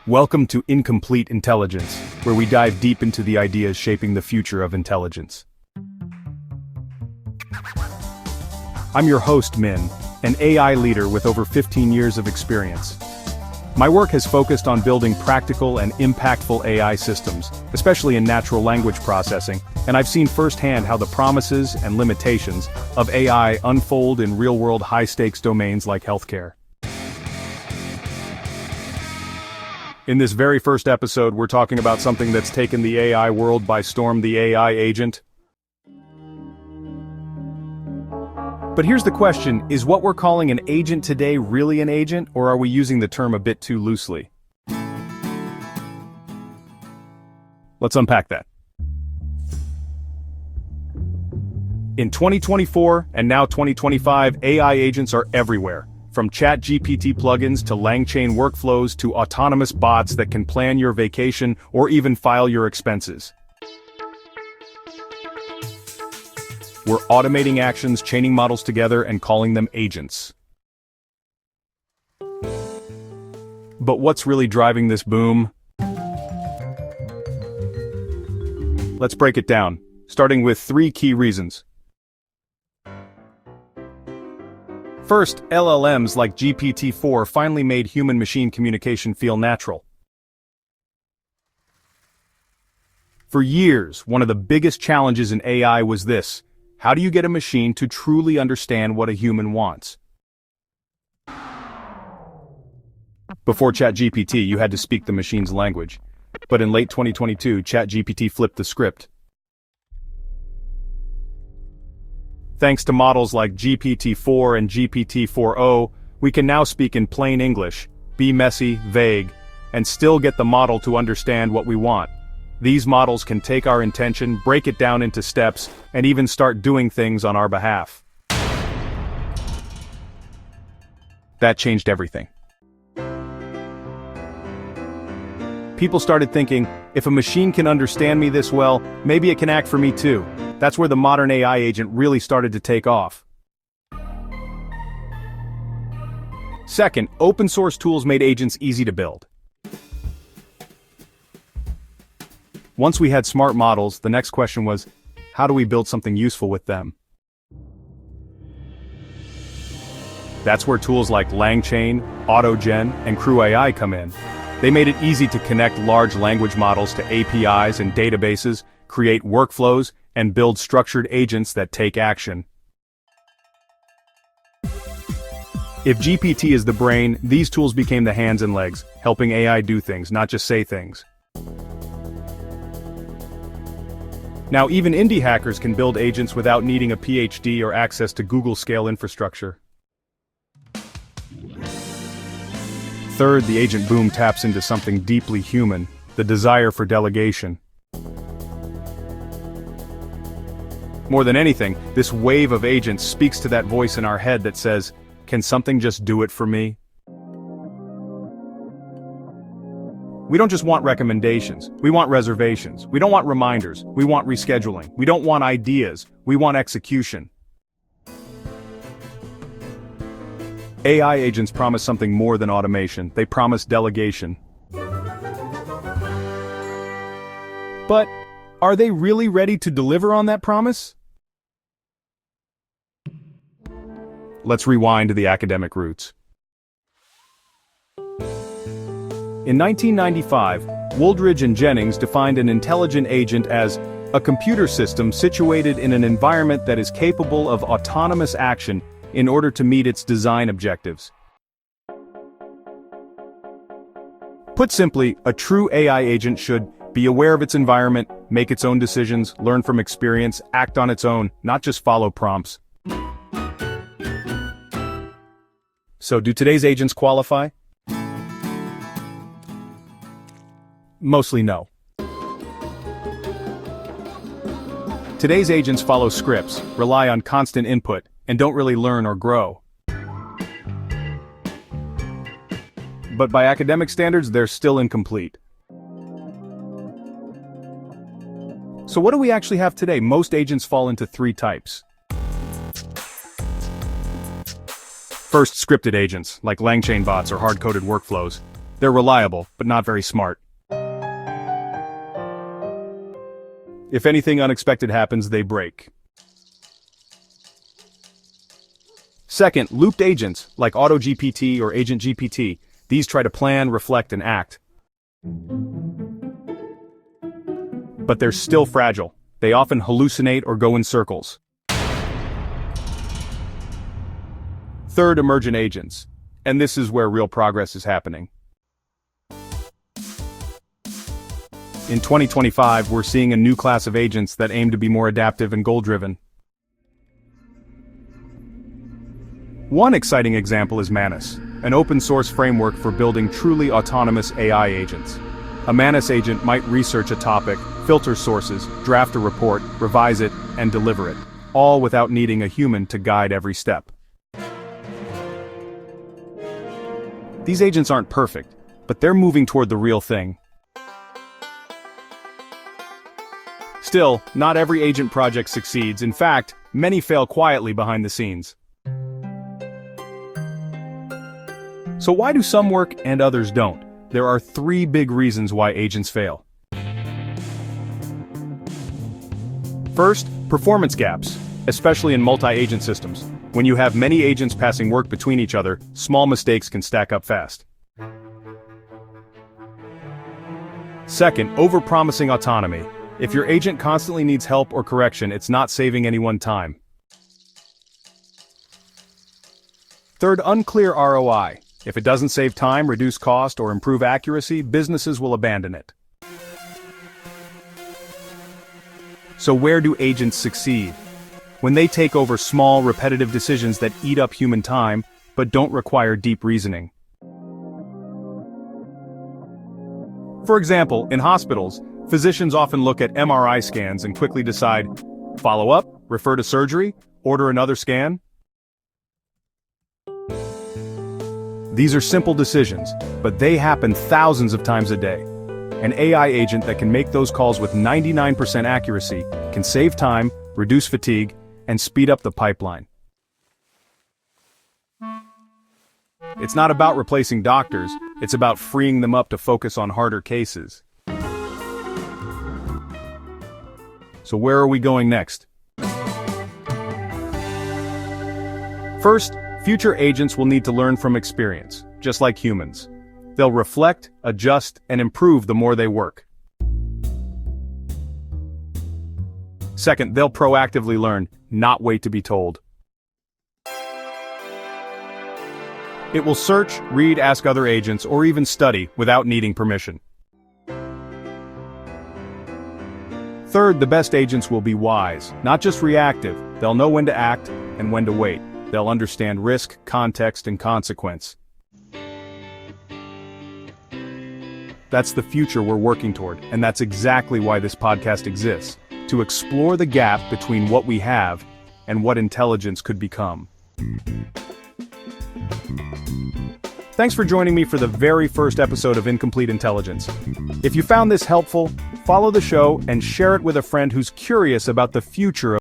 Welcome to Incomplete Intelligence, where we dive deep into the ideas shaping the future of intelligence. I'm your host, Min, an AI leader with over 15 years of experience. My work has focused on building practical and impactful AI systems, especially in natural language processing, and I've seen firsthand how the promises and limitations of AI unfold in real-world high-stakes domains like healthcare. In this very first episode, we're talking about something that's taken the AI world by storm, the AI agent. But here's the question, is what we're calling an agent today really an agent, or are we using the term a bit too loosely? Let's unpack that. In 2024 and now 2025, AI agents are everywhere. From ChatGPT plugins to LangChain workflows to autonomous bots that can plan your vacation or even file your expenses. We're automating actions, chaining models together, and calling them agents. But what's really driving this boom? Let's break it down, starting with 3 key reasons. First, LLMs like GPT-4 finally made human-machine communication feel natural. For years, one of the biggest challenges in AI was this: how do you get a machine to truly understand what a human wants? Before ChatGPT, you had to speak the machine's language. But in late 2022, ChatGPT flipped the script. Thanks to models like GPT-4 and GPT-4o, we can now speak in plain English, be messy, vague, and still get the model to understand what we want. These models can take our intention, break it down into steps, and even start doing things on our behalf. That changed everything. People started thinking, if a machine can understand me this well, maybe it can act for me too. That's where the modern AI agent really started to take off. Second, open source tools made agents easy to build. Once we had smart models, the next question was, how do we build something useful with them? That's where tools like LangChain, AutoGen, and CrewAI come in. They made it easy to connect large language models to APIs and databases, create workflows, and build structured agents that take action. If GPT is the brain, these tools became the hands and legs, helping AI do things, not just say things. Now even indie hackers can build agents without needing a PhD or access to Google-scale infrastructure. Third, the agent boom taps into something deeply human, the desire for delegation. More than anything, this wave of agents speaks to that voice in our head that says, can something just do it for me? We don't just want recommendations, we want reservations. We don't want reminders, we want rescheduling. We don't want ideas, we want execution. AI agents promise something more than automation, they promise delegation. But are they really ready to deliver on that promise? Let's rewind to the academic roots. In 1995, Wooldridge and Jennings defined an intelligent agent as a computer system situated in an environment that is capable of autonomous action in order to meet its design objectives. Put simply, a true AI agent should be aware of its environment, make its own decisions, learn from experience, act on its own, not just follow prompts. So do today's agents qualify? Mostly no. Today's agents follow scripts, rely on constant input, and don't really learn or grow. But by academic standards, they're still incomplete. So what do we actually have today? Most agents fall into 3 types. First, scripted agents, like LangChain bots or hard-coded workflows. They're reliable, but not very smart. If anything unexpected happens, they break. Second, looped agents, like AutoGPT or AgentGPT. These try to plan, reflect, and act. But they're still fragile. They often hallucinate or go in circles. Third, emergent agents. And this is where real progress is happening. In 2025, we're seeing a new class of agents that aim to be more adaptive and goal-driven. One exciting example is Manus, an open-source framework for building truly autonomous AI agents. A Manus agent might research a topic, filter sources, draft a report, revise it, and deliver it, all without needing a human to guide every step. These agents aren't perfect, but they're moving toward the real thing. Still, not every agent project succeeds. In fact, many fail quietly behind the scenes. So why do some work and others don't? There are 3 big reasons why agents fail. First, performance gaps, especially in multi-agent systems. When you have many agents passing work between each other, small mistakes can stack up fast. Second, overpromising autonomy. If your agent constantly needs help or correction, it's not saving anyone time. Third, unclear ROI. If it doesn't save time, reduce cost, or improve accuracy, businesses will abandon it. So where do agents succeed? When they take over small, repetitive decisions that eat up human time, but don't require deep reasoning. For example, in hospitals, physicians often look at MRI scans and quickly decide, follow up, refer to surgery, order another scan. These are simple decisions, but they happen thousands of times a day. An AI agent that can make those calls with 99% accuracy can save time, reduce fatigue, and speed up the pipeline. It's not about replacing doctors, it's about freeing them up to focus on harder cases. So where are we going next? First, future agents will need to learn from experience, just like humans. They'll reflect, adjust, and improve the more they work. Second, they'll proactively learn, not wait to be told. It will search, read, ask other agents, or even study without needing permission. Third, the best agents will be wise, not just reactive. They'll know when to act and when to wait. They'll understand risk, context, and consequence. That's the future we're working toward, and that's exactly why this podcast exists, to explore the gap between what we have and what intelligence could become. Thanks for joining me for the very first episode of Incomplete Intelligence. If you found this helpful, follow the show and share it with a friend who's curious about the future of